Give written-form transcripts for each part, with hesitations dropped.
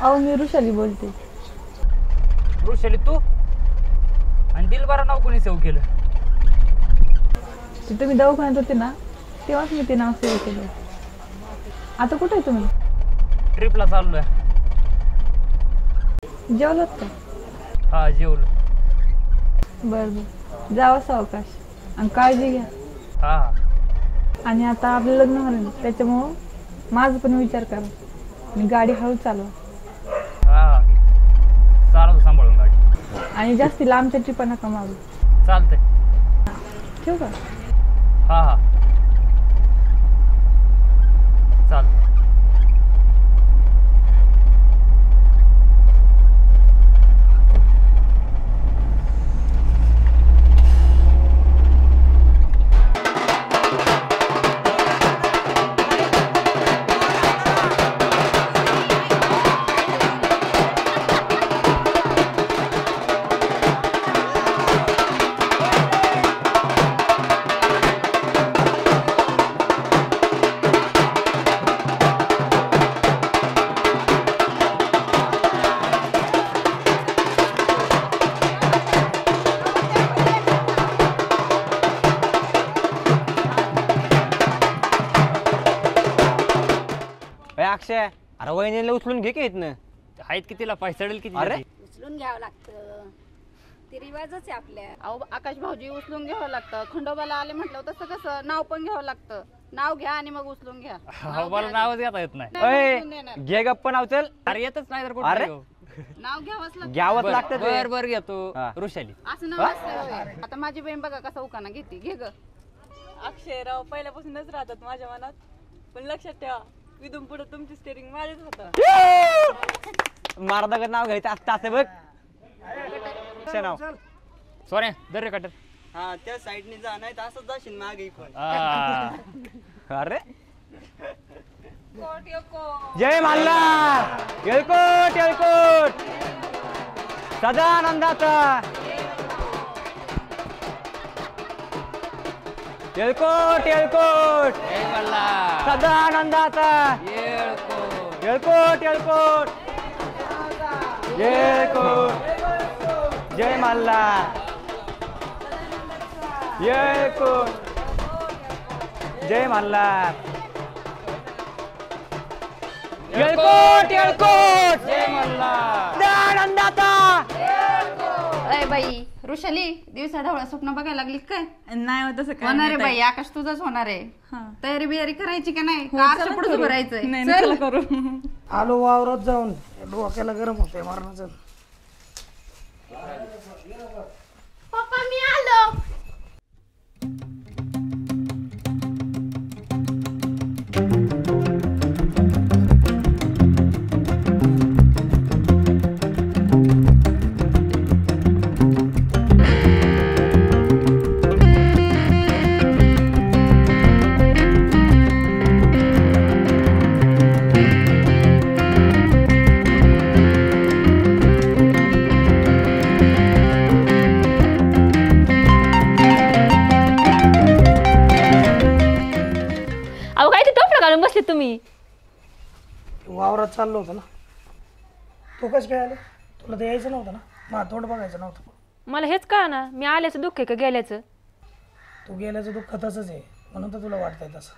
अहो मी ऋषाली बोलते. ऋषाली तू? आणि दिलबरा नाव कोणी सेव्ह केलं? तिथे मी दवाखान्यात होते ना तेव्हाच मी ते नाव सेव्ह केलं. आता कुठे आहे तुम्ही? ट्रिपला चाललोय. जेवलात का? हा जेवलो. बरं बरं जावा सावकाश आणि काळजी घ्या. हा आणि आता आपलं लग्न होणार त्याच्यामुळं माझं पण विचार करा. मी गाडी हळू चालवा हा चालवतो सांभाळून गाडी. आणि जास्ती लांबच्या ट्रिपा नका मारू. चालतंय. ठेवू का? हा हा चालतंय. अक्षय अरे वहिनीला उचलून घे की इथनं. आहेत कितीला पैसे चढेल किती? अरे उचलून घ्यावं लागतं, ते रिवाजच आहे आपल्या. अहो आकाश भाऊजी उचलून घ्यावं लागतं. खंडोबाला आले म्हटलं तसं कसं नाव पण घ्यावं लागतं. नाव घ्या आणि मग उचलून घ्या. मला नावच घेता येत नाही. अय घे गप्प नाव चल. अरे येतच नाही तर कुठं अरे घेऊ? नाव घ्यावंच लागतं. घ्यावंच लागतं ते. बर बर घेतो. हा. ऋषाली असं नाव असतं होय. आता माझी बहीण बघा कसा उकाना घेते. घे ग. अक्षयराव पहिल्यापासूनच राहतात माझ्या मनात, पण लक्षात ठेवा विधून पुढे तुमची स्टेरिंग माझेच होता. मारदा नाव घ्यायचं असतं असं बघ. नाव सोन्या दर रे कटर. हा त्या साईडने जा, नाही तर असंच जाशील मागे पण. अरे जय मल्हार. येळकोट येळकोट सदानंदाचा. येळकोट येळकोट जय मल्हार. सदानंदाचा. येळकोट. येळकोट येळकोट येळकोट जय मल्हार. येळकोट जय मल्हार. येळकोट येळकोट जय मल्हार. सदानंदाचा. अय बाई ऋषाली दिवसा ढवळा स्वप्न बघायला लागली काय? नाही हो तसं काय होणार आहे नाही बाई आकाश तुझंच होणार आहे. हा. तयारी बियारी करायची का नाही? हो, कारच्या चला पुढे करू. भरायचंय. नाही नाही, चल. चला करू. आलो वावरात जाऊन डोक्याला गरम होतंय मारण्याचं. पप्पा मी आलो. अहो काय ते टोपलं घालून बसले तुम्ही? वावरात चाललो होतो ना. तू कसं काय आलं? तुला तर यायचं नव्हतं ना, मला तोंड बघायचं नव्हतं. मला हेच कळा ना मी आल्याचं दुःख आहे का गेल्याचं? तू गेल्याचं दुःख तसंच आहे म्हणून तर तुला वाटतंय तसं.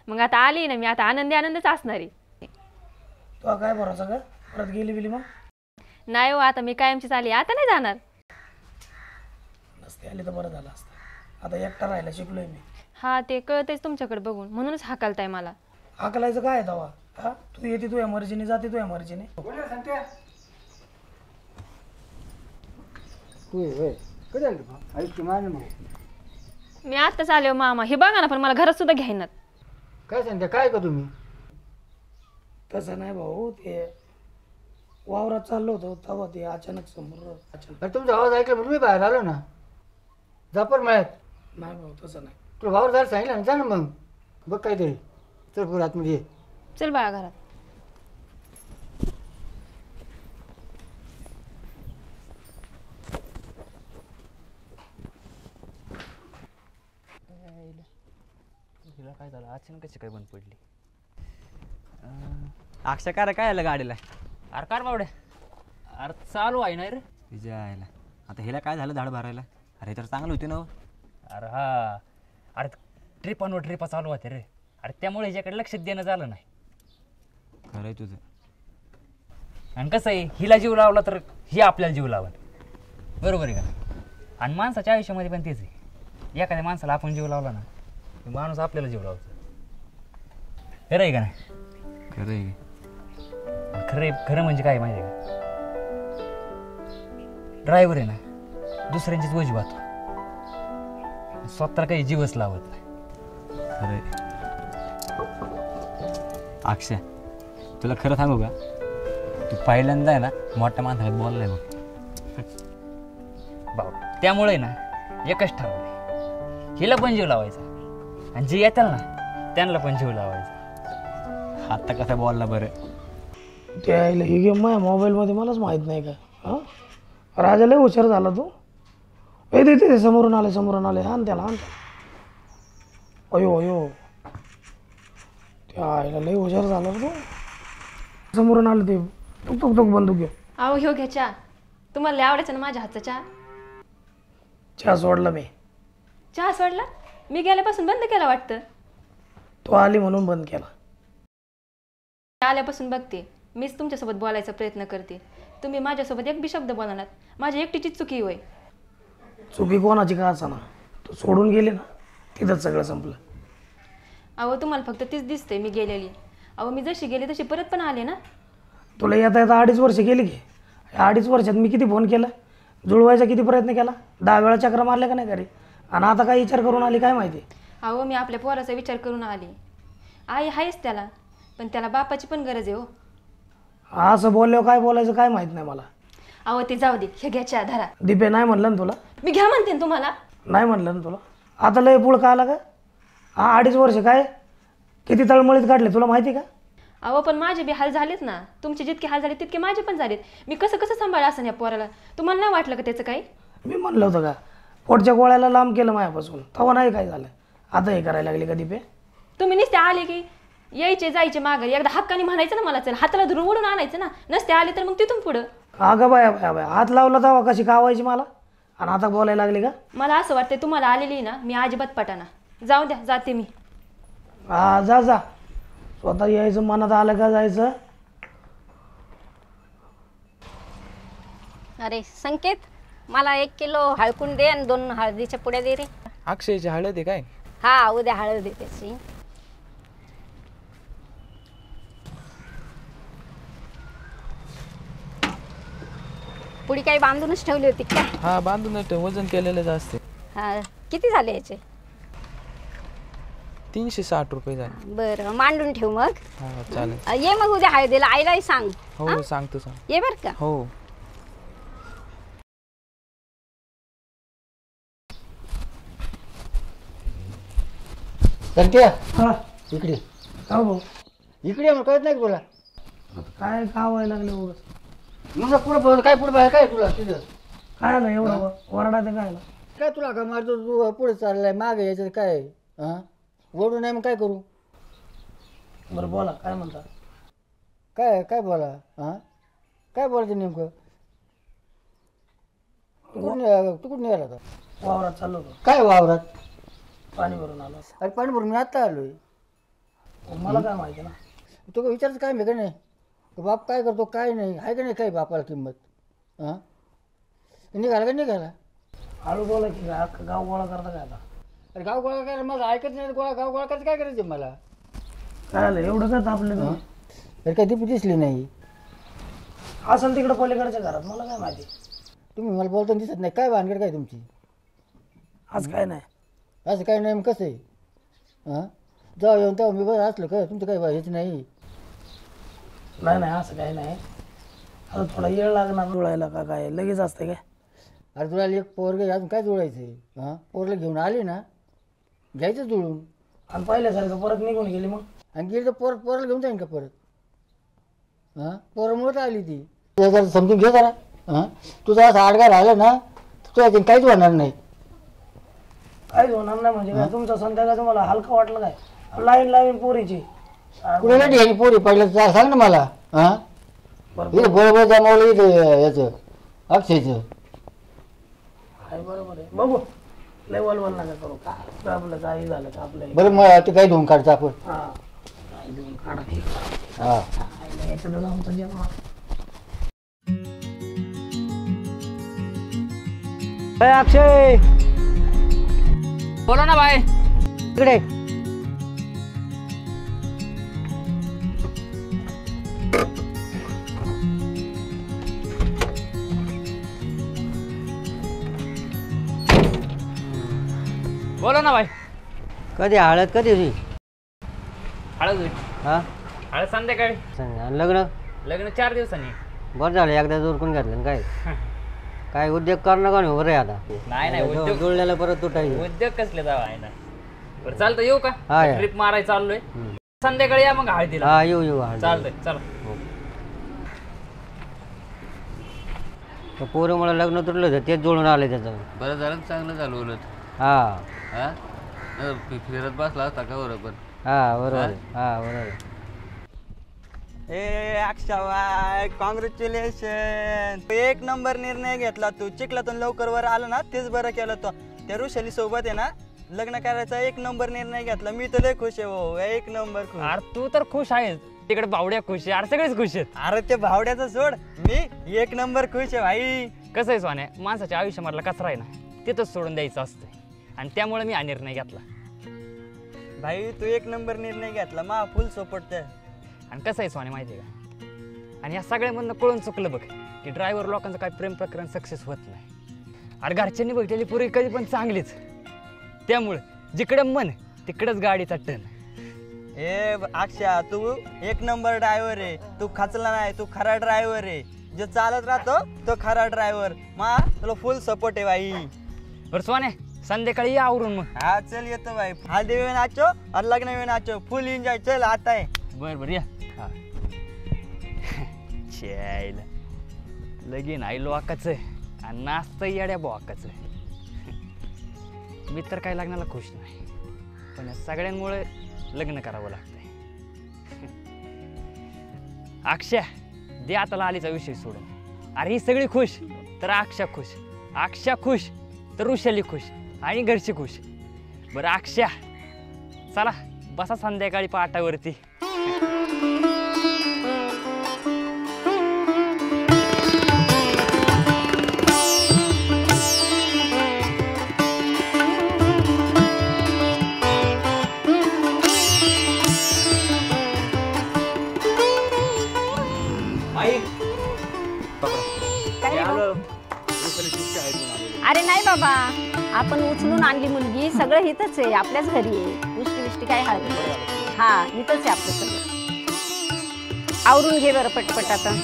मग आता आली ना मी, आता आनंदी आनंदच असणार आहे. तुला काय भरोसा का परत गेली बिली? मग नाही हो आता मी कायमचीच आली, आता नाही जाणार. नसते आली तर बरं झालं असतं. आता एकटा राहायला शिकलोय मी. हा ते कळतंयच तुमच्याकडे बघून, म्हणूनच हाकालताय मला. हाकलायचं काय तवा? हा तू येते तुझ्या मर्जीने, जाते तुझ्या मर्जीने. मी आत्ताच आले हो मामा, हे बघा ना पण मला घरात सुद्धा घ्यायनात. काय सांगता काय का तुम्ही? तसं नाही भाऊ, ते वावरात चाललो होतो तेव्हा ते अचानक समोर अरे तुमचा आवाज ऐकला म्हणून मी बाहेर आलो ना. जापर मळ्यात. नाही भाऊ तसं नाही. तुला भाऊ जायला सांगितलं ना, जा ना मग बघ काहीतरी. चल पुढे आतमध्ये ये. चल बाळा घरात. काय झालं अचानक कशी काय बंद पडली? अक्षय काय रे, काय आलं गाडीला? अरे कार बावड्या अरे चालू आहे ना रे तिच्या आईला आता हिला काय झालं झाड भरायला? अरे तर चांगलं होती ना हो. अरे हा अरे ट्रिपांवर ट्रिपा चालू होते रे. अरे त्यामुळे ह्याच्याकडे लक्ष देणं झालं नाही. खरं आहे तुझं. आणि कसं आहे हिला जीव लावला तर ही आपल्याला जीव लावल. बरोबर आहे का? आणि माणसाच्या आयुष्यामध्ये पण तेच आहे. एखाद्या माणसाला आपण जीव लावला ना तर माणूस आपल्याला जीव लावतो. खरं आहे का नाही? खरं आहे. आणि खरं म्हणजे काय माहिती आहे का? ड्रायव्हर आहे ना दुसऱ्यांचीच वजी वाहतो. स्वतःला काही जीवच लावत नाही. खरं आहे. अक्षय तुला खरं सांगू का? तू पहिल्यांदा आहे ना मोठ्या माणसाला बोललाय बघ. बाबा त्यामुळे ना एकच ठरवलंय हिला पण जीव लावायचा आणि जे येतील ना त्यांना पण जीव लावायचा. आता कसा बोलला बरं? ते आईला ही गेम माझ्या मोबाईलमध्ये मलाच माहीत नाही का? हां राजा लय हुशार झाला तू. ए ते समोरून आले हान त्याला हान. अयो अयो त्या आईला लय हुशार झाला तू. समोरून आलं ते तुक तुक तुक बंदूक घेऊ. अहो ह्यो घ्या चहा. तुम्हाला लय आवडायचं ना माझ्या हातचा चहा? चहा सोडला मी. चहा सोडला? मी गेल्यापासून बंद केला वाटतं. तू आली म्हणून बंद केला. आल्यापासून बघते मीच तुमच्यासोबत बोलायचा प्रयत्न करते. तुम्ही माझ्यासोबत एक बी शब्द बोलणार. माझ्या एकटीचीच चुकी होय. चुकी कोणाची का असा ना तू सोडून गेली ना तिथंच सगळं संपलं. अहो तुम्हाला फक्त तीच दिसते मी गेलेली. अहो मी जशी गेली तशी परत पण आले ना. तुला येता येता 2.5 वर्ष गेली की. 2.5 वर्षात मी किती फोन केला, जुळवायचा किती प्रयत्न केला, 10 वेळा चक्र मारले का नाही घरी? आणि आता काय विचार करून आली काय माहिती? अहो मी आपल्या पोराचा विचार करून आले. आई आहेच त्याला पण त्याला बापाची पण गरज आहे हो. असं बोलल्यावर काय बोलायचं काय माहित नाही मला. अहो ते जाऊ दे. हे घ्या चहा धरा. दीपे नाही म्हणलं ना तुला? मी घ्या म्हणते ना तुम्हाला. नाही म्हणलं ना तुला? आता लय पुळ का आला का? 2.5 वर्ष काय किती तळमळीत काढले तुला माहिती का? अहो पण माझे बी हाल झालेत ना. तुमचे जितके हाल झाले तितके माझे पण झालेत. मी कसं कसं सांभाळ असं या पोराला? तुम्हाला नाही वाटलं का त्याचं काही? मी म्हणलं होतं का पोटच्या गोळ्याला लांब केलं माझ्यापासून, तेव्हा नाही काय झालं. आता हे करायला लागली का दीपे? तुम्ही नुसते आले की यायचे जायचे माघारी. एकदा हक्काने म्हणायचं ना मला चल हाताला धरून ओढून आणायचं ना. नसते आले तर मग तिथून पुढं. अगं बाया बाया बाया हात लावला तेव्हा कशी कावायची मला आणि आता बोलायला लागली का? मला असं वाटतंय तुम्हाला आलेली ना मी अजिबात पटाना. जाऊ द्या जाते मी. हा जा जा. स्वतः यायचं मनात आलं का जायचं. अरे संकेत मला 1 किलो हळकुंड दे आणि 2 हळदीच्या पुड्या दे रे. अक्षयची हळद आहे काय? हा उद्या हळद दे त्याची. पुडी काही बांधूनच ठेवली होती काय? हा बांधून वजन केलेलं असते. हा किती झाले याचे? 360 रुपये झाले. बरं मांडून ठेव मग. हा चालेल. ये मग उद्या हळदीला आईलाही सांग. हो सांगतो सांग. ये बर का? हो संत्या हा इकडे का भाऊ इकडे मग कळत नाही का तुला? काय कावायला लागले उगाच? मग पुढे काय पुढे बाहेर काय तुला तिथं काय आलं एवढं वरडा ते काय आलं? काय तुला का मारतो तू पुढे चाललाय मागे याच्यात काय हां ओढू नाही मग काय करू? बरं बोला काय म्हणता? काय काय बोला हां काय बोलायचं नेमकं? तू कुठून निघाला होता? वावरात चाललो होतो, काय वावरात? पाणी भरून आलो. अरे पाणी भरून मी आत्ता आलोय. मला काय माहिती ना. तू काय विचारायचं काय मी का नाही? बाप काय करतो काय नाही आहे का नाही काय बापाला किंमत? हां निघाला का निघाला? हळू बोला की गाव गोळा करता काय आता? अरे गाव गोळा करायला मग ऐकत नाही गोळा गाव गोळा करायचं काय करायचं मला? काय आलं एवढं काय तापलं? अरे काय ती दिसली नाही. असं तिकडं पलीकडच्या घरात मला काय माहिती. तुम्ही मला बोलताना दिसत नाही काय भानगड काय तुमची? आज काय नाही. असं काय नाही मग कसं आहे? हां जाऊ येऊन तेव्हा मी बरं असलं का तुमचं काही हेच नाही. नाही नाही असं काही नाही. आता थोडा वेळ लागणार जुळायला का काय लगेच असते काय? अरे तुला एक पोरगे अजून काय जुळायचं आहे? हां पोरला घेऊन आले ना घ्यायचं जुळून. आणि पहिल्यासारखं परत निघून गेली मग? आणि गेली तर पोराला घेऊन जाईन का परत? हां पोरामुळं तर आली ती. जरा समजून घे जरा. हां तुझा असं आडगा राहिला ना तुझ्या काहीच होणार नाही. काहीच होणार नाही म्हणजे काय? तुमचा संध्याकाळ तुम्हाला हलका वाटलं काय? लाईन लाईन पोरीची कुणाला ढेरी पोरी पडलं सांग ना मला. हां इथं बरोबर जमावलं इथं याचं अक्षयचं. आहे बरोबर आहे. बघू लय वलवल नका करू. काय आपलं काही झालं का आपलं बरं मग ते काही धुवून काढचं आपण. हा काय देऊन काढा ठीक. हा याच्यात आमचं जेवण. अक्षय बोला ना बाय. इकडे बोला ना बाय. कधी हळद कधी होती? हळद होईल. हा हळद संध्याकाळी. आणि लग्न लग्न 4 दिवसांनी. बरं झालं एकदा जोरकून घेतलं काय. काय उद्योग करणं का नाही बरं आहे आता. नाही उद्योग जुळल्याला परत तुटायचं. उद्योग कसले जावा आहे ना. बरं चालतं येऊ का? हा, या. ट्रिप मारायला चाललोय. संध्याकाळी या मग हळदीला. हा येऊ चालतंय चला. पोरं लग्न तुटलं होतं तेच जुळून आलं त्याचं. बरं झालं चांगलं झालं उलट. हा हा फिरत बसला असता का बरोबर. हा बरोबर हा बरोबर. ए अक्षय कॉंग्रॅच्युलेशन. एक नंबर निर्णय घेतला तू. चिखलातून लवकर वर आलं ना तेच बरं केलं तो. त्या ऋषाली सोबत आहे ना लग्न करायचा एक नंबर निर्णय घेतला. मी तर लय खुश आहे भाऊ. एक नंबर खुश. अरे तू तर खुश आहेस. तिकडे बावड्या खुश आहे. अरे सगळेच खुश आहेत. अरे ते भावड्याचं सोड. मी एक नंबर खुश आहे भाई. कसं आहे सोन्या माणसाच्या आयुष्यामधला कचरा आहे ना तिथंच सोडून द्यायचं असतं. आणि त्यामुळे मी हा निर्णय घेतला. भाई तू एक नंबर निर्णय घेतला. मा फुल सपोर्ट आहे. आणि कसं आहे सोन्या माहिती आहे का. आणि या सगळ्यामधनं कळून चुकलं बघ की ड्रायव्हर लोकांचं काय प्रेम प्रकरण सक्सेस होत नाही. अरे घरच्यांनी बघितलेली पुरी कधी पण चांगलीच. त्यामुळं जिकडं मन तिकडंच गाडीचा टन. ए अक्षय तू एक नंबर ड्रायव्हर आहे. तू खचला नाही. तू खरा ड्रायव्हर आहे. जो चालत राहतो तो खरा ड्रायव्हर. मा तुला फुल सपोर्ट आहे भाई. बरं सोन्या संध्याकाळी या आवरून मग. हा चल येतो भाई. हल्दी में नाचो और लग्न में नाचो. फुल एंजॉय. चल आता है. बरं या. हा चायला लगीन आहे लोकाचं आणि नाचतं येड्या बोकाचं. मी तर काही लग्नाला खुश नाही पण या सगळ्यांमुळे लग्न करावं लागतंय. अक्षय दे आता लालीचा विषय सोडून. अरे ही सगळी खुश तर अक्षय खुश. अक्षय खुश तर ऋषाली खुश आणि घरची खुश. बरं अक्षय चला बसा संध्याकाळी पाटावरती. अरे नाही बाबा आपण उचलून आणली मुलगी. सगळं इथंच आहे आपल्याच घरी आहे. उष्टी विष्टी काय हळदी. हा इथंच आहे आपलं सगळं. आवरून घे बरं पटपट आता.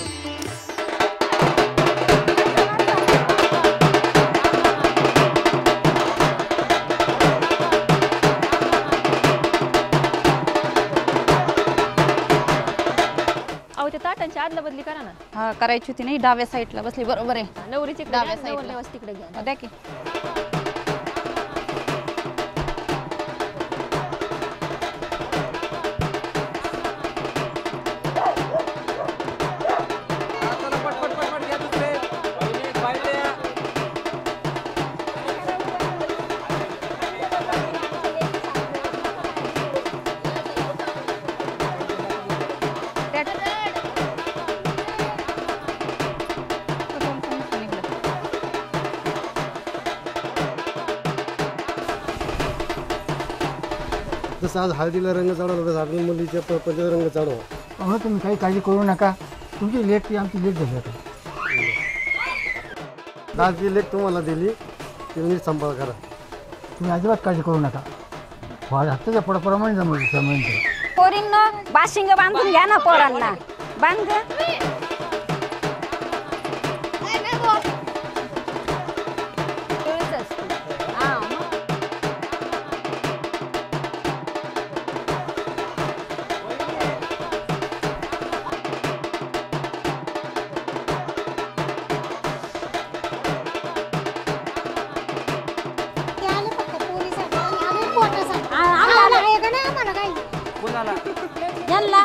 अहो ते ताटांची आदला बदली करा ना. हा करायची होती नाही. डाव्या साईडला बसली बरोबर आहे. नवरीची डाव्या साईडला तिकडे घ्या. द्या की. जसं आज हळदीला रंग चढवला तसं आपण मुलीच्या पंचायत रंग चढवा. हो तुम्ही काही काळजी करू नका. तुमची लेट ती आमची लेट झाली आता. आज जी लेट तुम्हाला दिली ती नीट सांभाळ करा. तुम्ही अजिबात काळजी करू नका. हप्त्याच्या प्रमाणे जमलं. पोरींना बाशिंग बांधून घ्या ना पोरांना. बांध कोणाला यांना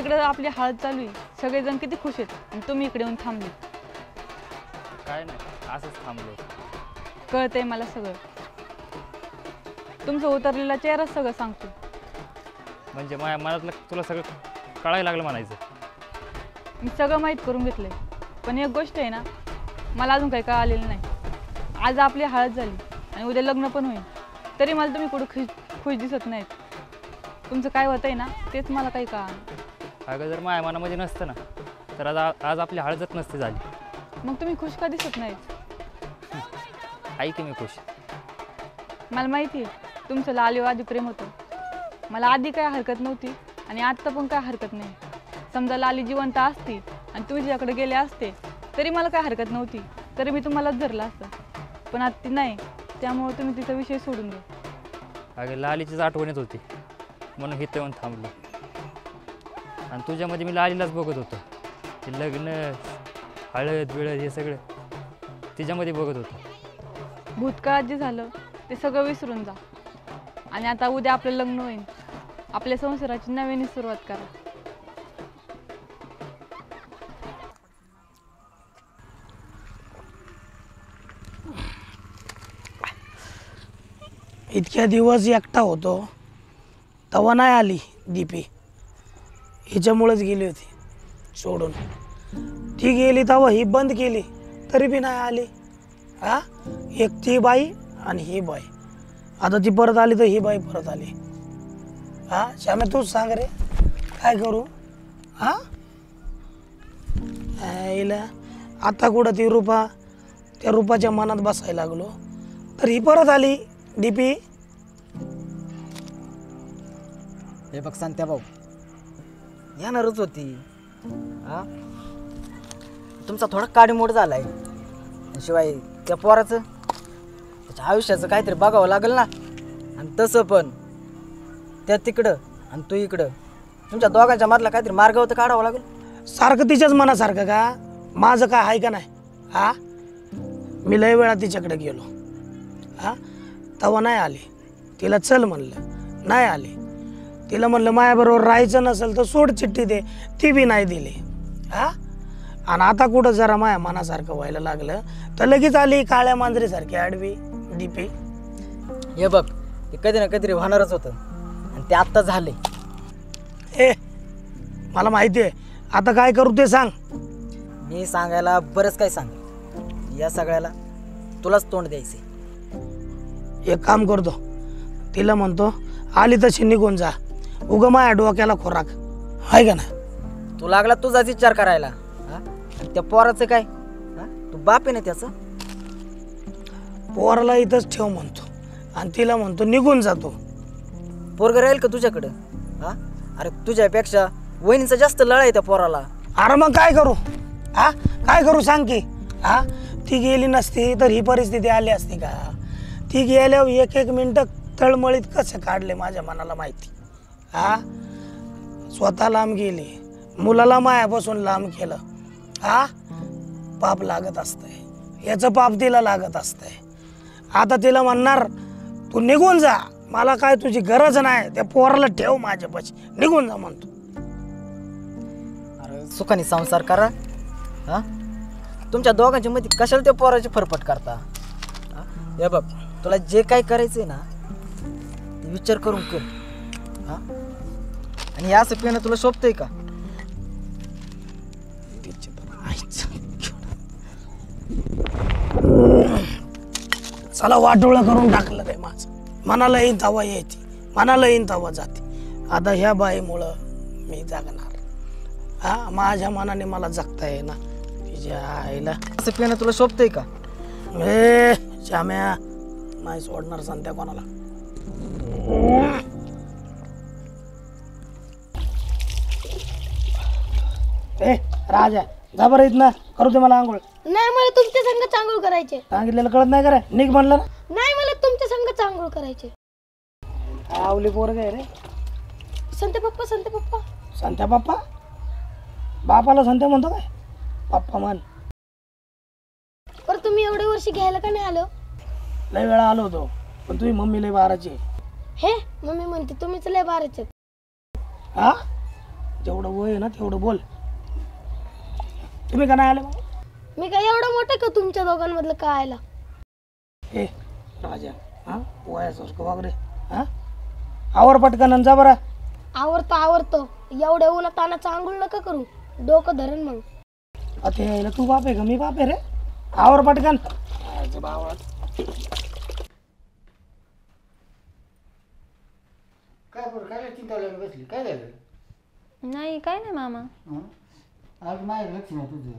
तिकडे आपली हळद चालू आहे, सगळेजण किती खुश आहेत आणि तुम्ही इकडे येऊन थांबले. काय नाही, असंच थांबलो. कळतंय मला सगळं. तुमचा उतरलेला चेहरा सगळं सांगतो. म्हणजे माझ्या मनातलं तुला सगळं कळायला लागलं म्हणायचं. मी सगळं माहीत करून घेतलंय. पण एक गोष्ट आहे ना, मला अजून काही कळालेलं नाही. आज आपली हळद झाली आणि उद्या लग्न पण होईल, तरी मला तुम्ही कुठं खुश दिसत नाहीत. तुमचं काय होतंय ना तेच मला काही कळालं. अगं जर माझ्या मनामध्ये नसतं ना तर आज आपली हळदच नसती झाली. मग तुम्ही खुश का दिसत नाहीत? आहे की मी खुश. मला माहिती आहे तुमचं लालीवर आधी प्रेम होतं. मला आधी काय हरकत नव्हती आणि आत्ता पण काय हरकत नाही. समजा लाली जिवंत असती आणि तुम्ही तिच्याकडे गेले असते तरी मला काय हरकत नव्हती, तरी मी तुम्हालाच धरलं असतं. पण आता ती नाही, त्यामुळे तुम्ही तिचा विषय सोडून द्या. अगं लालीचीच आठवण येत होती म्हणून इथं येऊन थांबलो. आणि तुझ्यामध्ये मी लालीलाच बघत होतो. ते लग्न हळद बिळद हे सगळं तिच्यामध्ये बघत होतो. भूतकाळात जे झालं ते सगळं विसरून जा आणि आता उद्या आपलं लग्न होईल. आपल्या संसाराची नव्याने सुरुवात करा. इतक्या दिवस एकटा होतो तेव्हा नाही आली दीपी. हिच्यामुळेच गेली होती सोडून. ती गेली तेव्हा ही बंद केली तरी बी नाही आली. हा, एक ती बाई आणि ही बाई. आता ती परत आली तर ही बाई परत आली. हा श्याम्या तूच सांग रे काय करू. हा हिला आता कुठं ती रूपा, त्या रूपाच्या मनात बसायला लागलो तर ही परत आली दीपी. हे बघ सांगत्या भाऊ, येणारच होती. हा, तुमचा थोडा काडीमोड झालाय. शिवाय त्या पोराचं त्याच्या आयुष्याचं काहीतरी बघावं लागेल ना. आणि तसं पण त्या तिकडं आणि तू इकडं, तुमच्या दोघांच्या मधला काहीतरी मार्ग होतं काढावं लागेल. सारखं तिच्याच मनासारखं का? माझं काय आहे का नाही? हा, मी लय वेळा तिच्याकडे गेलो. हा, तेव्हा नाही आली. तिला चल म्हणलं, नाही आली. तिला म्हणलं माझ्याबरोबर राहायचं नसेल तर सोड चिठ्ठी दे, ती बी नाही दिली. हा, आणि आता कुठं जरा माझ्या मनासारखं व्हायला लागलं तर लगेच आली काळ्या मांजरीसारखी आडवी दीपी. हे बघ, ते कधी ना कधीतरी होणारच होतं आणि ते आत्ता झाले. ए मला माहिती आहे, आता काय करू ते सांग. मी सांगायला बरंच काय सांग, या सगळ्याला तुलाच तोंड द्यायचे. एक काम करतो, तिला म्हणतो आली तशी निघून जा, उगं माझ्या डोक्याला खोराक आहे का नाही. तू लागला तुझाच विचार करायला. आणि त्या पोराचं काय, तू बाप आहे ना त्याचं. पोराला इथंच ठेव म्हणतो आणि तिला म्हणतो निघून जातो. पोरग राहील का तुझ्याकडं? हा, अरे तुझ्यापेक्षा वहिनीचा जास्त लढा आहे त्या पोराला. अरे मग काय करू? हा, काय करू सांग की. हा, ती गेली नसती तर ही परिस्थिती आली असती का? ती गेल्यावर एक एक मिनटं तळमळीत कसं काढले माझ्या मनाला माहिती. हा, स्वतः लांब गेली, मुलाला मायापासून लांब केलं. हा, पाप लागत असतंय, याचं पाप तिला लागत असतंय. आता तिला म्हणणार तू निघून जा, मला काय तुझी गरज नाही, त्या पोराला ठेव माझ्यापाशी, निघून जा म्हणतो. अरे सुखाने संसार करा. हा, तुमच्या दोघांच्या मध्ये कशाला त्या पोराची फरफट करता? हे बघ, तुला जे काय करायचंय ना ते विचार करून कर. हा, आणि हे असं पिणं तुला शोभतंय का? चला वाटोळं करून टाकलं रे माझं. मनाला येईन तवा यायची, मनाला येईन तवा जाते. आता ह्या बाईमुळं मी जगणार. हा, माझ्या मनाने मला जगता येईना. तिच्या आईला असं पिणं तुला शोभतंय का? ए श्याम्या, नाही सोडणार संध्या कोणाला. ए राजा, जा बरं इथनं, करू दे मला आंघोळ. नाही, मला तुमच्या संग आंघोळ करायचे. सांगितलेलं कळत नाही का रे? निघ म्हणलं ना. नाही, मला तुमच्या संग आंघोळ करायचे. आवली पोरग आहे रे. संते पप्पा, संते पप्पा. संत्या पप्पा? बापाला संत्या म्हणतो काय? पप्पा म्हण. पर तुम्ही एवढे वर्ष घ्यायला का नाही आलो? लय वेळा आलो होतो, पण तुझी मम्मी लय बाराची. हे मम्मी म्हणते तुम्हीच लय बाराचे. हा, जेवढं वय आहे ना तेवढं बोल. तुम्ही का नाही आले मग? मी काय एवढं मोठं का तुमच्या दोघांमधलं कळायला? ए राजा, हा वयासारखं वागरे. हा आवर पटकन आणि जा बरं. आवरतो एवढ्या उन्हा तानाचं आंघोळ नका करू, डोकं धरण मग. आता यायला तू बाप आहे का मी बाप आहे रे? आवर पटकन. काय बरं काय चिंता लागली बसली, काय झालं? नाही काय नाही मामा. आज माझ्या लक्ष नाही तुझं.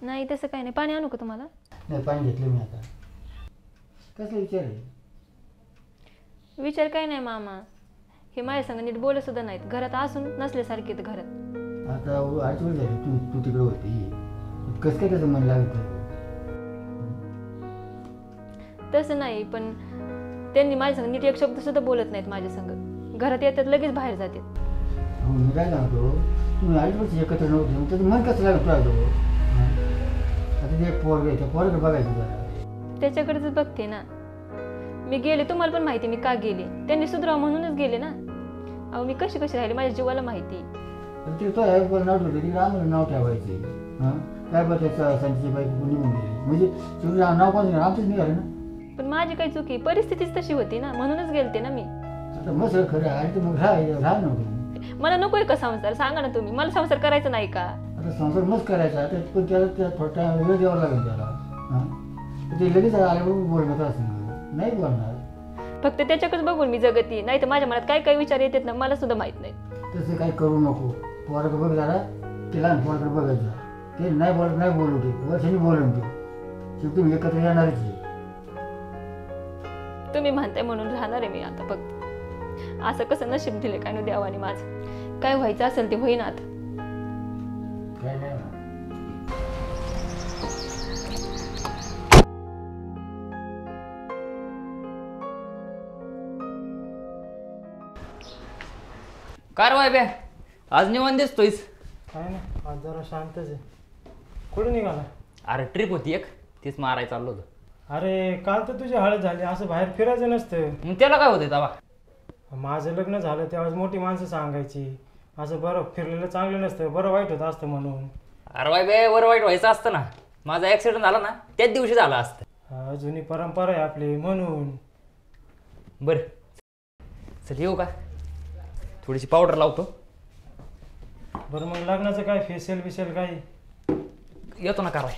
नाही तसं काही नाही. पाणी आणू का तुम्हाला? नाही पाणी घेतलं मी आता. कसला विचार आहे? विचार काय नाही मामा, हे माझ्या संग नीट बोलत सुद्धा नाहीत. घरात असून नसल्यासारखे घरात. आता 8 वर्ष झाली तू तिकडे होती, कसं काय त्याचं मन लागत? तसं नाही, पण त्यांनी माझ्या संग नीट एक शब्द सुद्धा बोलत नाहीत माझ्या संग. घरात येतात लगेच बाहेर जातात. हो मी काय सांगतो, तुम्ही 8 वर्ष एकत्र नव्हते मग त्याचं मन कसं लागत राहतो? आता ते पोरग आहे, त्या पोराकडे बघायचं जरा. त्याच्याकडेच बघते ना मी. गेले तुम्हाला पण माहिती मी का गेले. त्यांनी सुधराव म्हणूनच गेले ना. अहो मी कशी राहिले माझ्या जीवाला माहिती. ते तो आहे पण नाव ठेवलं तिकडे आम्हाला नाव ठेवायचे. हां काय बरं त्याचं संजय बाईक निघून गेली म्हणजे तुम्ही नाव कोण आमचंच निघाले ना. पण माझी काही चुकी, परिस्थितीच तशी होती ना, म्हणूनच गेलते ना मी. आता मग सगळं खरं आहे तर मग राहा नव्हतं. मला नकोय का संसार? सांगा ना तुम्ही. मला संसार करायचा नाही का? आता संसार मस्त करायचा आता, पण त्याला थोडा वेळ द्यावा लागेल त्याला. हां ते लगेच आल्याबरोबर बोलणं असं नाही बोलणार. फक्त त्याच्याकडेच बघून मी जगती, नाही तर माझ्या मनात काय काय विचार येतात ना मला सुद्धा माहित नाही. तसं काही करू नको. पोराकडे बघ जरा, ते लहान पोराकडे बघायचं. ते नाही बोलत नाही बोलू दे, वर्षांनी बोलून ते तुम्ही एकत्र येणारच आहे. तुम्ही म्हणताय म्हणून राहणार आहे मी आता. फक्त असं कसं नशीब दिले काय न देवाने माझं. काय व्हायचं असेल ते होईना आता. काय नाही कारवाय बे आज निवांत दिसतोयस. काय नाही, आज जरा शांतच आहे. कुठे निघाला? अरे ट्रिप होती एक, तीच मारायला चाललो होतो. अरे काल तर तुझी हळद झाली, असं बाहेर फिरायचं नसतं. मग त्याला काय होतंय तवा? माझं लग्न झालं तेव्हा मोठी माणसं सांगायची असं बरं फिरलेलं चांगलं नसतं, बरं वाईट होतं असतं म्हणून. अरे वाय बे वर वाईट व्हायचं असतं ना. माझा ॲक्सिडेंट झाला ना त्याच दिवशी झाला असतं. जुनी परंपरा आहे आपली म्हणून. बरं चल येऊ का? थोडीशी पावडर लावतो. बरं मग लग्नाचं काय फेशियल बिशियल काय? येतो ना कारवाई.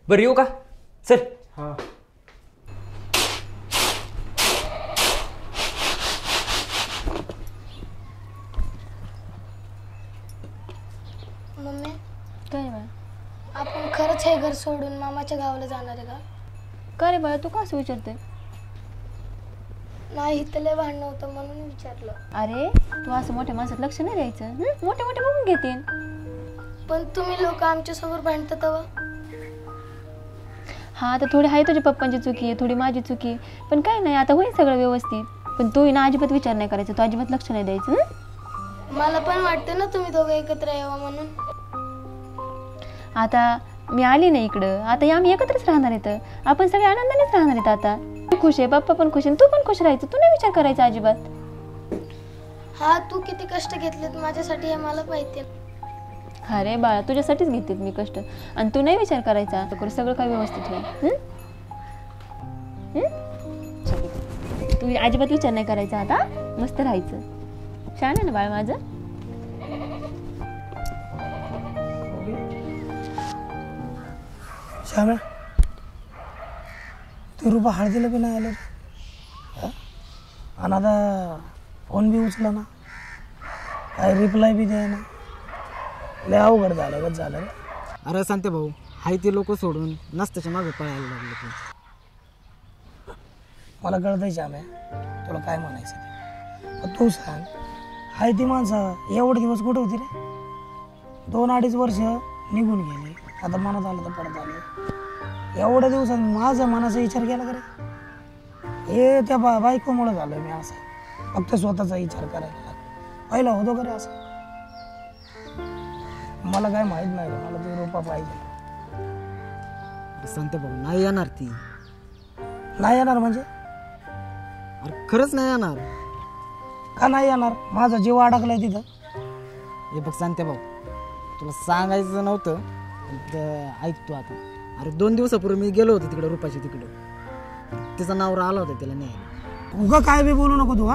बरं येऊ का? चल. हां मम्मी काय बाळा? आपण खरंच हे घर सोडून मामाच्या गावाला जाणार आहे का? का रे बाळा, तू का असं विचारते? नाही इथं लय भांडण होतं म्हणून विचारलं. अरे तू असं मोठ्या माणसात लक्ष नाही द्यायचं. मोठे मोठे बघून घेतील. पण तुम्ही लोक आमच्या समोर भांडता तेव्हा? हा तर थोडी आहे तुझ्या पप्पांची चुकी आहे, थोडी माझी चुकी आहे. पण काय नाही, आता होईल सगळं व्यवस्थित. पण तू ना अजिबात विचार नाही करायचा, तू अजिबात लक्ष नाही द्यायचं. मला पण वाटतं ना तुम्ही दोघं एकत्र यावं म्हणून. आता मी आली नाही इकडं, आता आम्ही एकत्रच राहणार आहेत. आपण सगळे आनंदानेच राहणार आहेत. आता तू खुश आहे, पप्पा पण खुश आहे, तू पण खुश राहायचं. तू नाही विचार करायचा अजिबात. हा तू किती कष्ट घेतलेत माझ्यासाठी हे मला माहिती आहे. अरे बाळा तुझ्यासाठीच घेते मी कष्ट, आणि तू नाही विचार करायचा. सगळं काय व्यवस्थित होईल. तू अजिबात विचार नाही करायचा. आता मस्त राहायचं. छान आहे ना बाळ माझं? श्याम्या तू रुपा हळदीला बी नाही आलं आणि आता फोन बी उचला ना, काय रिप्लाय बी द्या ना. लय अवघड झालं झालं. अरे सांगते भाऊ, हाय ते लोक सोडून नसत्याच्या मागे पळायला लागले तू. मला कळतंय श्याम्या तुला काय म्हणायचं ते, पण तू सांग हाय ती माणसं एवढे दिवस कुठे होती रे? 2-2.5 वर्ष निघून गेले. आता मनात आलं तर पडत आलं. एवढ्या दिवसात माझा मनाचा विचार केला का रे? हे त्या बायकोमुळे झालं. मी असं फक्त स्वतःचा विचार करायला लागलो. पहिला होतो का रे असं? मला काय माहित नाही, मला ती रूपा पाहिजे. सांगते भाऊ नाही येणार ती. नाही येणार म्हणजे? अरे खरंच नाही येणार. का नाही येणार? माझा जीव अडकलाय तिथं. हे बघ सांगते भाऊ, तुला सांगायचं नव्हतं पण ऐक तू आता. अरे 2 दिवसापूर्वी मी गेलो होतो तिकडे रुपाची तिकडं, तिचा नवरा आला होता तिला न्यायला. उगा काय बी बोलू नको तू.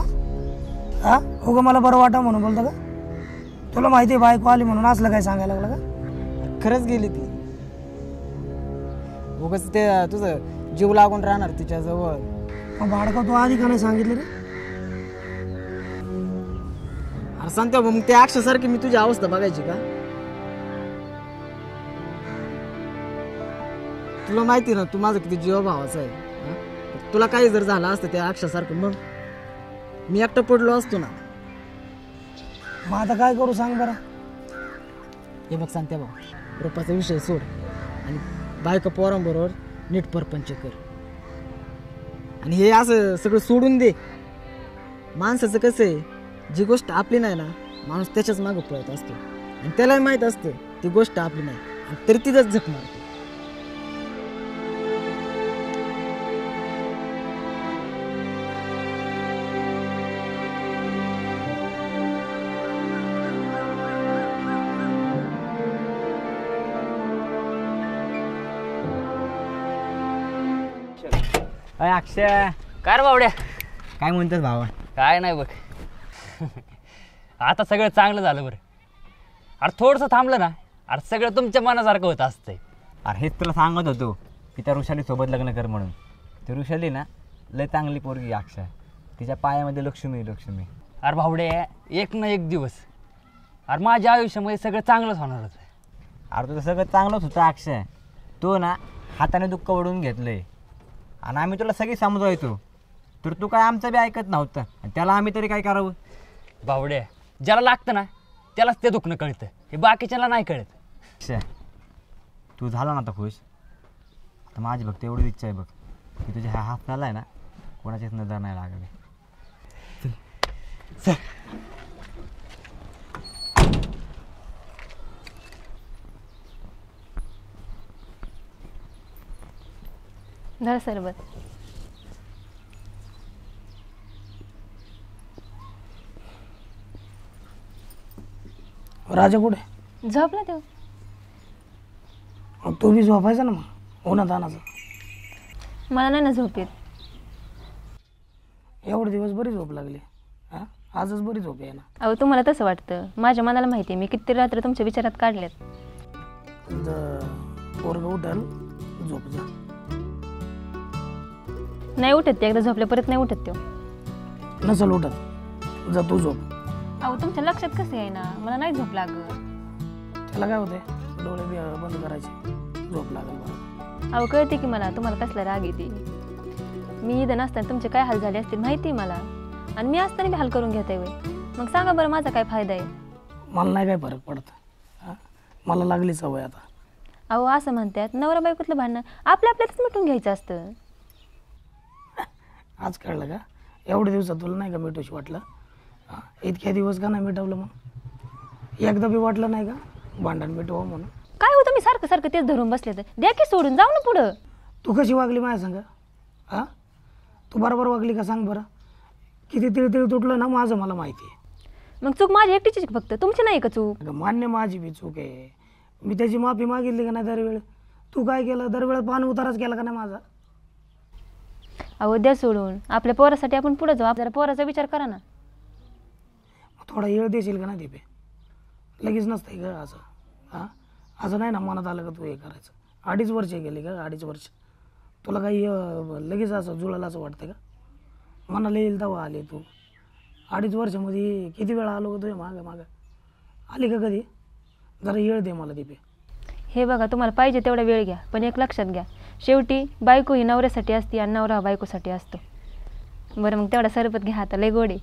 हा उगा मला बरं वाटा म्हणून बोलतं का? तुला माहिती आहे बायको आली म्हणून असलं काय सांगायला लागलं का? खरंच गेली ती. उगाच ते तुझं जीव लागून राहणार तिच्याजवळ. मग भाडका तू आधी का नाही सांगितलं रे? अरे सांगते मग ते अक्षरसारखी मी तुझी अवस्था बघायची का? तुला माहिती ना तू माझं किती जीव भावाचा आहे. तुला काही जर झालं असतं त्या अक्षरसारखं मग मी एकटं पडलो असतो ना. मग आता काय करू सांग बरं? हे बघ सांगते भाऊ, रुपाचा विषय सोड आणि बायका पोरांबरोबर नीट परपंच कर. आणि हे असं सगळं सोडून दे. माणसाचं कसं आहे, जी गोष्ट आपली नाही ना माणूस त्याच्याच मागं पळत असतो आणि त्यालाही माहीत असतं ती गोष्ट आपली नाही आणि तरी तिथंच झक मारतो. अय अक्षय, काय रे बावड्या? काय म्हणतात भावा? काय नाही बघ. आता सगळं चांगलं झालं बरं. अरे थोडंसं थांबलं ना, अरे सगळं तुमच्या मनासारखं होत असतंय. अरे हेच तुला सांगत होतो की त्या ऋषाली सोबत लग्न कर म्हणून. ती ऋषाली ना लय चांगली पोरगी अक्षय, तिच्या पायामध्ये लक्ष्मी लक्ष्मी. अरे भावड्या, एक ना एक दिवस अरे माझ्या आयुष्यामध्ये सगळं चांगलंच होणार होतं. अरे तुझं सगळं चांगलंच होतं अक्षय. तो ना हाताने दुःख ओढून घेतलंय आणि आम्ही तुला सगळी समजायचो तर तू काय आमचं बी ऐकत नव्हतं आणि त्याला आम्ही तरी काय करावं? भावड्या, ज्याला लागतं ना त्यालाच ते दुखणं कळतं, हे बाकीच्याला नाही कळत. अक्षय तू झाला ना आता खुश. आता माझी फक्त एवढी इच्छा आहे बघ की तुझ्या ह्या हाताला आहे ना कोणाचीच नजर नाही लागली. चल. धर सरबत. राजा कुठे? झोपला तो. मग तू बी झोपायचा ना मग उन्हात आणायचं. मला नाही ना झोप येत. एवढे दिवस बरी झोप लागली. हा आजच बरी झोप आहे ना. अहो तुम्हाला तसं वाटतं, माझ्या मनाला माहिती आहे मी किती रात्र तुमच्या विचारात काढल्यात. पोरग उठल झोप जा. नाही उठत ते, एकदा झोपल्या परत नाही उठत तो. नसल उठत जा तू झोप. अहो तुमच्या लक्षात कसं आहे ना, मला नाही झोप लागत. त्याला काय होते, डोळे बी बंद करायचे, झोप लागेल बरं. अहो कळते की मला तुम्हाला कसला राग येते. मी इथं नसताना तुमचे काय हाल झाले असतील माहिती आहे मला, आणि मी असताना बी हाल करून घेते वय. मग सांगा बरं माझा काय फायदा आहे? मला नाही काय फरक पडत. मला लागली सवय आता. अहो असं म्हणतात नवरा बायकोतलं भांडणं आपल्या आपल्यातच मिटून घ्यायचं असतं. आज कळलं का? एवढ्या दिवसात तुला नाही का मिठूशी वाटलं? इतक्या दिवस का नाही मिटवलं? मग एकदा बी वाटलं नाही का भांडण मिटवा म्हणून? काय होतं मी सारखं सारखं तेच धरून बसले तर द्या की सोडून, जाऊ ना पुढं. तू कशी वागली माझ्या संग? हा तू बरोबर वागली का सांग बरं? किती तिळतिळ तुटलं ना माझं मला माहिती आहे. मग चूक माझी एकटीची फक्त, तुमची नाही का चूक? मान्य माझी बी चूक आहे, मी त्याची माफी मागितली का नाही दरवेळेस? तू काय केलं दरवेळेस? पान उताराच केला का नाही माझा? अहो द्या सोडून, आपल्या पोरासाठी आपण पुढे जाऊ. जरा पोराचा विचार करा ना. थोडा वेळ देशील का नाही दीपे? लगेच नसतंय का असं? हां असं नाही ना मनात आलं का तू हे करायचं. 2.5 वर्ष गेली का? 2.5 वर्ष तुला काही लगेच असं जुळालं असं वाटतं का? मनाला येईल तेव्हा आली तू. 2.5 वर्षामध्ये किती वेळा आलो का तुझ्या मागं मागं? आली का कधी? जरा वेळ दे मला दीपे. हे बघा तुम्हाला पाहिजे तेवढा वेळ घ्या, पण एक लक्षात घ्या, शेवटी बायको ही नवऱ्यासाठी असते आणि नवरा बायकोसाठी असतो. बरं मग तेवढा सरबत घ्या, आता लय गोडे.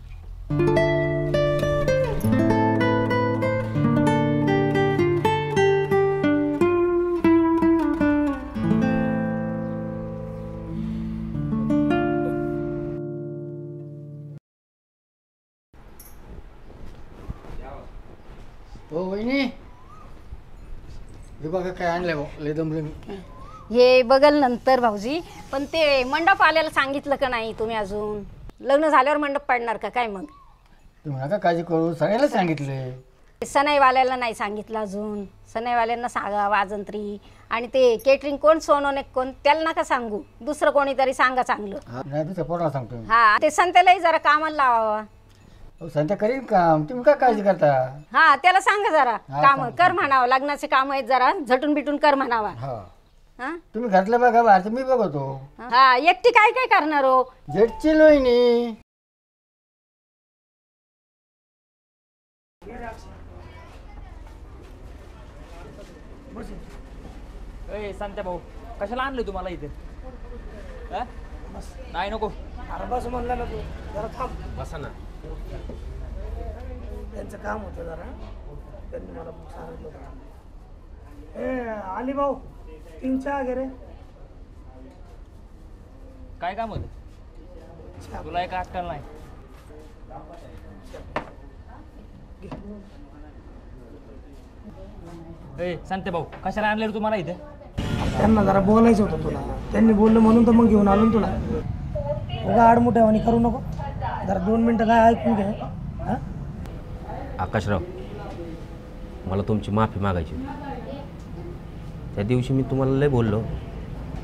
हो वहिनी, हे बघा काय आणलंय भाऊ, लय दमले मी. हे बघल नंतर भाऊजी, पण ते मंडप आल्याला सांगितलं का नाही तुम्ही अजून? लग्न झाल्यावर मंडप पाडणार का काय? मग तुम्ही नका काळजी करू, सगळ्याला सांगितलंय. सनाईवाल्याला नाही सांगितलं अजून, सनाईवाल्यांना सांगा वाजंत्री. आणि ते केटरिंग कोण सोनवणे कोण त्याला नका सांगू, दुसरं कोणीतरी सांगा चांगलं. नाही दुसऱ्या पोराला सांगतो. हा ते संत्यालाही जरा कामाला लावावा. संध्या करीन काम, तुम्ही काय काळजी करता? हा त्याला सांगा जरा हा, काम सांगतो. कर म्हणावं, लग्नाचे काम आहेत जरा झटून बिटून कर म्हणावा. हा तुम्ही घरातलं बघा, बाहेरचं मी बघतो. हा एकटी काय काय करणार हो? जेटची लोईनी. ए सांगते भाऊ, कशाला आणलं तुम्हाला इथे? नाही नको. अरे बस म्हणलं ना तू, जरा थांब. बसा ना. त्यांचं काम होतं जरा, त्यांनी मला सांगितलं होतं. ए आली भाऊ, 3 चहा घे रे. काय काम होतं? तुला एक अक्कल नाही. ए सांगते भाऊ, कशाला आणले तुम्हाला इथे? त्यांना जरा बोलायचं होतं तुला, त्यांनी बोललं म्हणून तर मग घेऊन आलो ना तुला. उगा आडमुठ्यावानी करू नको, जरा 2 मिनटं काय ऐकून घे. हां आकाशराव, मला तुमची माफी मागायची होती. त्या दिवशी मी तुम्हाला लय बोललो,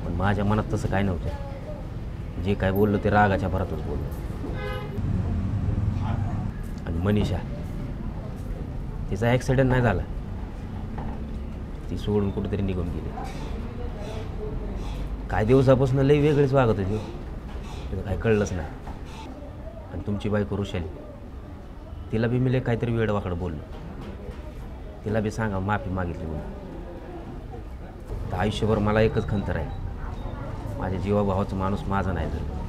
पण माझ्या मनात तसं काय नव्हतं. जे काय बोललो ते रागाच्या भरातच बोललो. आणि मनीषा, तिचा ॲक्सिडेंट नाही झाला, ती सोडून कुठेतरी निघून गेली. काही दिवसापासून लई वेगळीच वागत होती, तिला काही कळलंच नाही. आणि तुमची बायको ऋषाली, तिला बी मी लई काहीतरी वेडवाकडं बोललो. तिला बी सांगा माफी मागितली म्हणून. तर आयुष्यभर मला एकच खंतर आहे, माझ्या जीवाभावाचा माणूस माझा नाही झाला.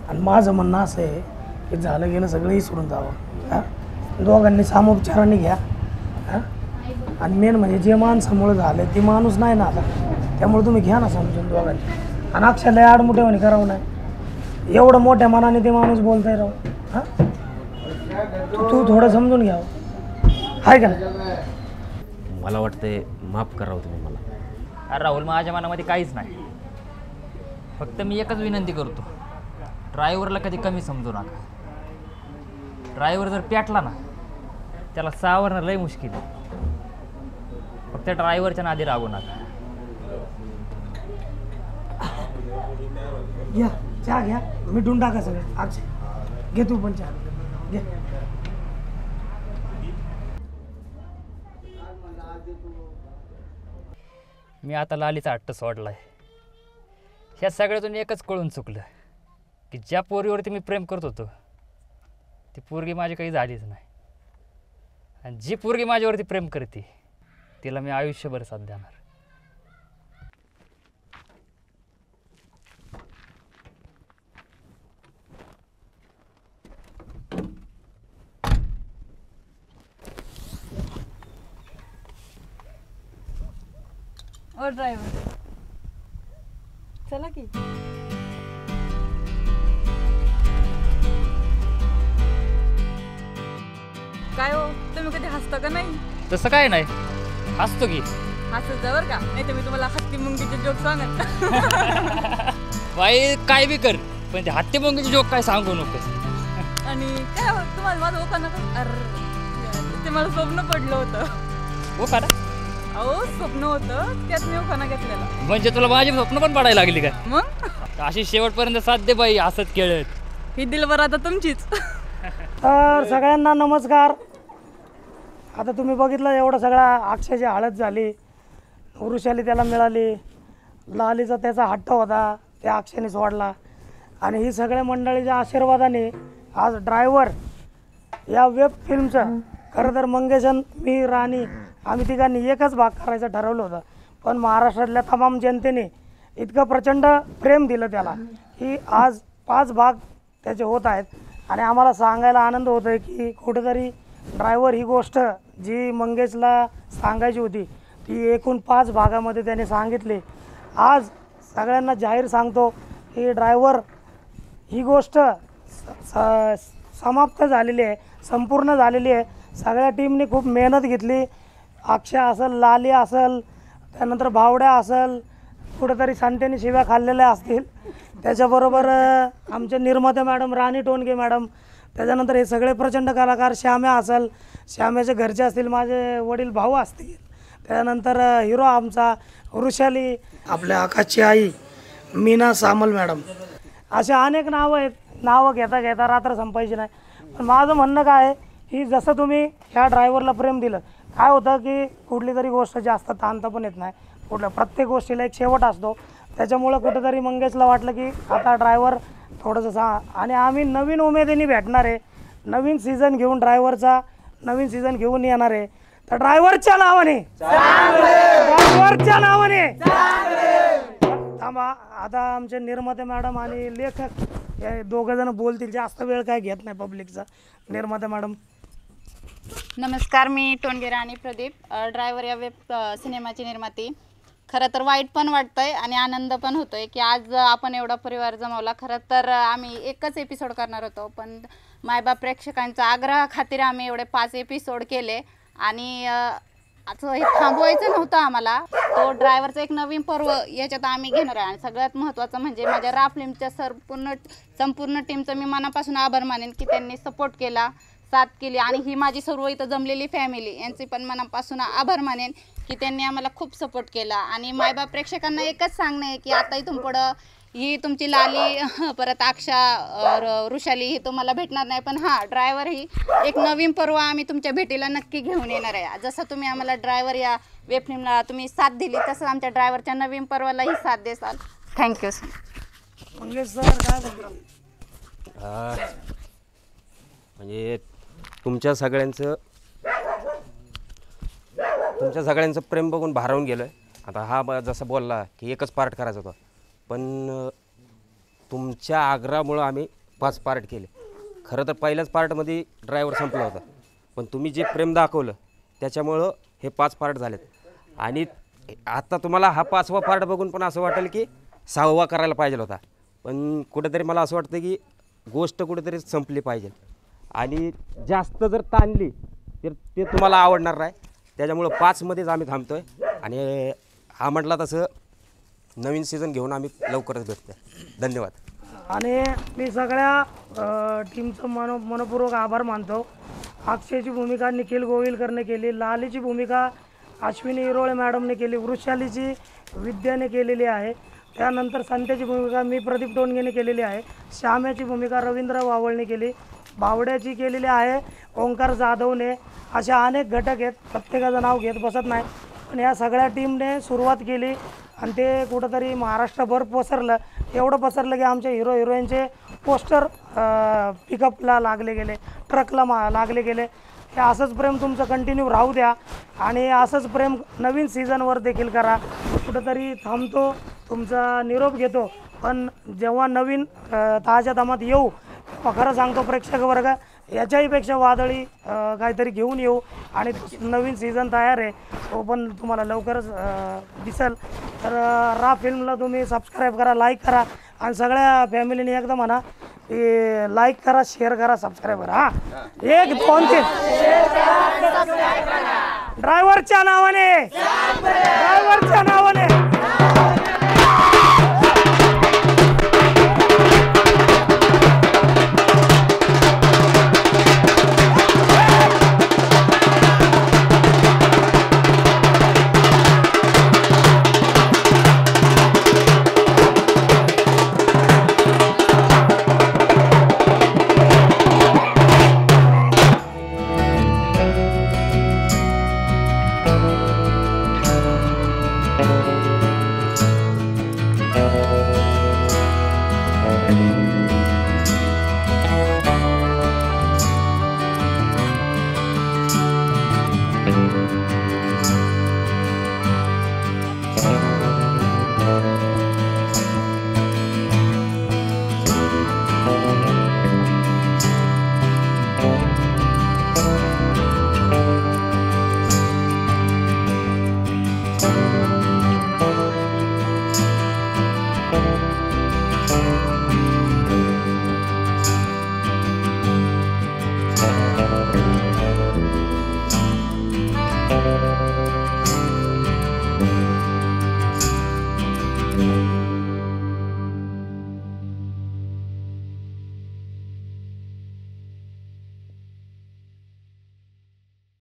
आणि माझं म्हणणं असं आहे की झालं गेलं सगळं विसरून जावं. हां दोघांनी सामोपचाराने घ्या. हां आणि मेन म्हणजे जे माणसामुळे झालं ते माणूस नाही ना आता, त्यामुळे तुम्ही घ्या ना समजून दोघांनी. आणि अक्षरला आडमुठेवानी करावं नाही, एवढं मोठ्या मनाने ते माणूस बोलताय राव. हां तू थोडं समजून घ्यावं, आहे का नाही? मला वाटतंय माफ करावं तुम्ही मला. अरे राहुल, माझ्या मनामध्ये काहीच नाही. फक्त मी एकच विनंती करतो, ड्रायव्हरला कधी कमी समजू नका. ड्रायव्हर जर पेटला ना, त्याला सावरणं लय मुश्किल आहे. फक्त ड्रायव्हरच्या नादी लागू नका. घ्या चहा घ्या, मिठून टाका सगळं. अक्षय घे तू पण चहा घे. मी आता लालीचा हट्ट सोडलाय. ह्या सगळ्यातून एकच कळून चुकलं की ज्या पोरीवरती मी प्रेम करत होतो ती पोरगी माझी काही झालीच नाही. आणि जी पोरगी माझ्यावरती प्रेम करते तिला मी आयुष्यभर साथ देणार. ओ ड्रायव्हर चला की. काय हो, तुम्ही कधी हसता का नाही? तसं काय नाही, हसतो की. हसत जा बरं का, नाही तर मी तुम्हाला हत्ती मुंगीचे जोक सांगत. बाई काय बी कर, पण ते हत्ती मुंगीचे जोक काय सांगू नकोस. आणि काय हो, तुम्हाला माझं ओका नका. अरे ते मला स्वप्न पडलं होतं. हो का ना? अहो स्वप्न होतं, त्यात मी ओखाना घेतलेला. म्हणजे तुला माझी स्वप्न पण पडायला लागली का? मग अशी शेवटपर्यंत साथ दे बाई, हसत खेळत. ही दिलबर आता तुमचीच. तर सगळ्यांना नमस्कार. आता तुम्ही बघितलं एवढं सगळा अक्षयची हळद झाली, वृषाली त्याला मिळाली, लालीचा त्याचा हट्ट होता त्या अक्षयने सोडला. आणि ही सगळ्या मंडळीच्या आशीर्वादाने आज ड्रायव्हर या वेब फिल्मचं, खरं तर मंगेशन, मी, राणी आम्ही तिघांनी एकच भाग करायचं ठरवलं होतं. पण महाराष्ट्रातल्या तमाम जनतेने इतकं प्रचंड प्रेम दिलं त्याला की आज 5 भाग त्याचे होत आहेत. आणि आम्हाला सांगायला आनंद होतो आहे की कुठेतरी ड्रायव्हर ही गोष्ट जी मंगेशला सांगायची होती ती एकूण 5 भागामध्ये त्याने सांगितली. आज सगळ्यांना जाहीर सांगतो की ड्रायव्हर ही गोष्ट समाप्त झालेली आहे, संपूर्ण झालेली आहे. सगळ्या टीमने खूप मेहनत घेतली. अक्षय असेल, लाली असेल, त्यानंतर भावड्या असेल, कुठेतरी संत्याने शिव्या खाल्लेल्या असतील. त्याच्याबरोबर आमचे निर्माते मॅडम राणी टोनगे मॅडम, त्याच्यानंतर हे सगळे प्रचंड कलाकार, श्याम्या असेल, श्याम्याचे घरचे असतील, माझे वडील भाऊ असतील, त्याच्यानंतर हिरो आमचा वृषाली, आपल्या आकाशची आई मीना सामल मॅडम, असे अनेक नावं आहेत. नावं घेता घेता रात्र संपायची नाही. पण माझं म्हणणं काय आहे की जसं तुम्ही ह्या ड्रायव्हरला प्रेम दिलं, काय होतं की कुठली तरी गोष्ट जास्त ताणता पण येत नाही. प्रत्येक गोष्टीला एक शेवट असतो. त्याच्यामुळं कुठेतरी मंगेशला वाटलं की आता ड्रायव्हर थोडंसं आणि आम्ही नवीन उमेदीने भेटणार आहे, नवीन सीझन घेऊन ड्रायव्हरचा नवीन सीझन घेऊन येणार आहे. तर ड्रायव्हरच्या नावाने थांबा, आता आमचे निर्माते मॅडम आणि लेखक हे दोघं जण बोलतील, जास्त वेळ काय घेत नाही पब्लिकचा. निर्माते मॅडम. नमस्कार, मी टोणगे आणि प्रदीप, ड्रायव्हर या वेब सिनेमाची निर्माती. खरं तर वाईट पण वाटतंय आणि आनंद पण होतोय की आज आपण एवढा परिवार जमवला. खरं तर आम्ही एकच एपिसोड करणार होतो, पण मायबाप प्रेक्षकांच्या आग्रहाखातीर आम्ही एवढे 5 एपिसोड केले आणि असं हे थांबवायचं नव्हतं आम्हाला. तो ड्रायव्हरचा एक नवीन पर्व याच्यात आम्ही घेणार आहे. आणि सगळ्यात महत्त्वाचं म्हणजे माझ्या रा फिल्मच्या संपूर्ण टीमचं मी मनापासून आभार मानेन की त्यांनी सपोर्ट केला, साथ केली. आणि ही माझी सर्व इथं जमलेली फॅमिली यांची पण मनापासून आभार मानेन की त्यांनी आम्हाला खूप सपोर्ट केला. आणि मायबाप प्रेक्षकांना एकच सांगणं आहे की आता इथून पुढं ही तुमची लाली, परत अक्षा, वृषाली ही तुम्हाला भेटणार नाही, पण हां ड्रायव्हर ही एक नवीन पर्व आम्ही तुमच्या भेटीला नक्की घेऊन येणार आहे. जसं तुम्ही आम्हाला ड्रायव्हर या वेब फिल्मला तुम्ही साथ दिली, तसं आमच्या ड्रायव्हरच्या नवीन पर्वालाही साथ देसाल. Thank you Mangesh sir. काय बोलता? म्हणजे तुमच्या सगळ्यांचं प्रेम बघून भारावून गेलं आहे. आता हा जसं बोलला की एकच पार्ट करायचा होता, पण तुमच्या आग्रहामुळं आम्ही 5 पार्ट केले. खरं तर पहिल्याच पार्टमध्ये ड्रायव्हर संपला होता, पण तुम्ही जे प्रेम दाखवलं त्याच्यामुळं हे 5 पार्ट झालेत. आणि आता तुम्हाला हा 5वा पार्ट बघून पण असं वाटेल की 6वा करायला पाहिजे होता, पण कुठेतरी मला असं वाटतं की गोष्ट कुठेतरी संपली पाहिजे. आणि जास्त जर ताणली तर ते तुम्हाला आवडणार नाही. त्याच्यामुळं 5मध्येच आम्ही थांबतो आहे. आणि हा म्हटला तसं नवीन सीझन घेऊन आम्ही लवकरच भेटतो. धन्यवाद. आणि मी सगळ्या टीमचं मनपूर्वक आभार मानतो. अक्षयची भूमिका निखिल गोविलकरने केली, लालीची भूमिका अश्विनी इरोळे मॅडमने केली, वृषालीची विद्याने केलेली आहे, त्यानंतर संत्याची भूमिका मी प्रदीप टोणगेने केलेली आहे, श्याम्याची भूमिका रवींद्र वावळने केली, बावड्याची केलेली आहे ओंकार जाधवने. अशा अनेक घटक आहेत, प्रत्येकाचं नाव घेत बसत नाही, पण या सगळ्या टीमने सुरुवात केली आणि ते कुठंतरी महाराष्ट्रभर पसरलं. एवढं पसरलं की आमच्या हिरो हिरोईनचे पोस्टर पिकअपला लागले गेले, ट्रकला लागले गेले. हे असंच प्रेम तुमचं कंटिन्यू राहू द्या आणि असंच प्रेम नवीन सीझनवर देखील करा. कुठंतरी थांबतो, तुमचा निरोप घेतो, पण जेव्हा नवीन ताज्या दमात येऊ तेव्हा खरं सांगतो प्रेक्षक वर्ग याच्याहीपेक्षा वादळी काहीतरी घेऊन येऊ. आणि नवीन सीझन तयार आहे, तो पण तुम्हाला लवकरच दिसेल. तर रा फिल्मला तुम्ही सबस्क्राईब करा, लाईक करा आणि सगळ्या फॅमिलीने एकदम म्हणा की लाईक करा, शेअर करा, सबस्क्राईब करा. हां 1 2 3 ड्रायव्हरच्या नावाने Thank you.